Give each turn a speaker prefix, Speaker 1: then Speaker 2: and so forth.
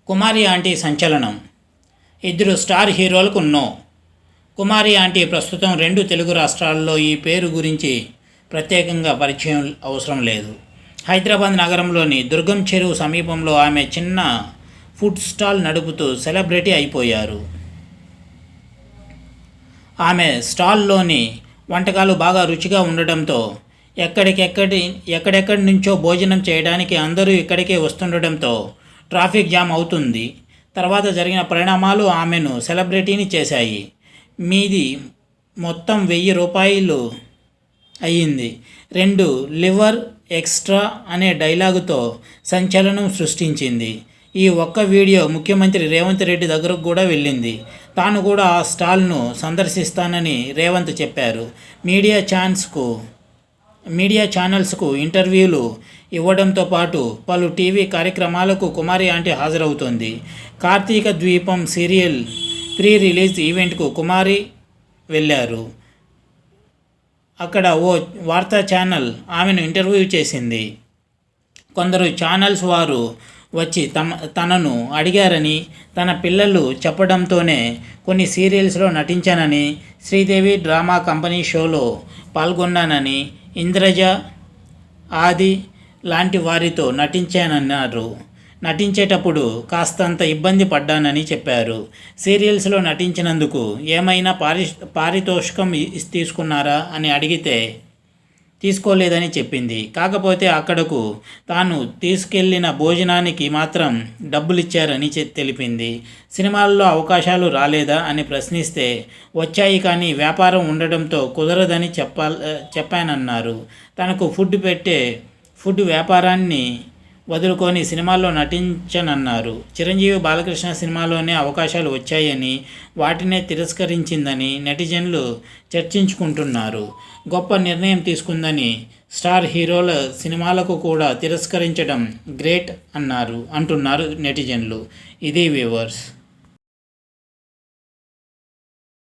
Speaker 1: కుమారి aunty సంచలనం. ఇద్దరు star హీరోలకు నో. కుమారి ఆంటీ ప్రస్తుతం 2 తెలుగు రాష్ట్రాల్లో ఈ పేరు గురించి ప్రత్యేకంగా పరిచయం అవసరం లేదు. హైదరాబాద్ నగరంలోని దుర్గం చెరువు సమీపంలో ఆమె చిన్న ఫుడ్ స్టాల్ నడుపుతూ సెలబ్రిటీ అయిపోయారు. ఆమె స్టాల్లోని వంటకాలు బాగా రుచిగా ఉండడంతో ఎక్కడెక్కడి నుంచో భోజనం చేయడానికి అందరూ ఇక్కడికే వస్తుండటంతో ట్రాఫిక్ జామ్ అవుతుంది. తర్వాత జరిగిన పరిణామాలు ఆమెను సెలబ్రిటీని చేశాయి. మీది మొత్తం 1000 రూపాయలు అయ్యింది. 2 లివర్ ఎక్స్ట్రా అనే డైలాగుతో సంచలనం సృష్టించింది. ఈ ఒక్క వీడియో ముఖ్యమంత్రి రేవంత్ రెడ్డి దగ్గరకు కూడా వెళ్ళింది. తాను కూడా ఆ స్టాల్ను సందర్శిస్తానని రేవంత్ చెప్పారు. మీడియా ఛానల్స్కు ఇంటర్వ్యూలు ఇవ్వడంతో పాటు పలు టీవీ కార్యక్రమాలకు కుమారి ఆంటీ హాజరవుతోంది. కార్తీక ద్వీపం సీరియల్ ప్రీ రిలీజ్ ఈవెంట్కు కుమారి వెళ్ళారు. అక్కడ ఓ వార్తా ఛానల్ ఆమెను ఇంటర్వ్యూ చేసింది. కొందరు ఛానల్స్ వారు వచ్చి తనను అడిగారని, తన పిల్లలు చెప్పడంతోనే కొన్ని సీరియల్స్లో నటించానని, శ్రీదేవి డ్రామా కంపెనీ షోలో పాల్గొన్నానని, ఇంద్రజ, ఆది లాంటి వారితో నటించానన్నారు. నటించేటప్పుడు కాస్తంత ఇబ్బంది పడ్డానని చెప్పారు. సీరియల్స్లో నటించినందుకు ఏమైనా పారితోషికం తీసుకున్నారా అని అడిగితే తీసుకోలేదని చెప్పింది. కాకపోతే అక్కడకు తాను తీసుకెళ్లిన భోజనానికి మాత్రం డబ్బులిచ్చారని తెలిపింది. సినిమాల్లో అవకాశాలు రాలేదా అని ప్రశ్నిస్తే వచ్చాయి కానీ వ్యాపారం ఉండడంతో కుదరదని చెప్పానన్నారు. తనకు ఫుడ్ వ్యాపారాన్ని వదులుకొని సినిమాల్లో నటించనన్నారు. చిరంజీవి బాలకృష్ణ సినిమాలోనే అవకాశాలు వచ్చాయని, వాటినే తిరస్కరించిందని నెటిజన్లు చర్చించుకుంటున్నారు. గొప్ప నిర్ణయం తీసుకుందని, స్టార్ హీరోల సినిమాలకు కూడా తిరస్కరించడం గ్రేట్ అంటున్నారు నెటిజన్లు. ఇది వ్యూవర్స్.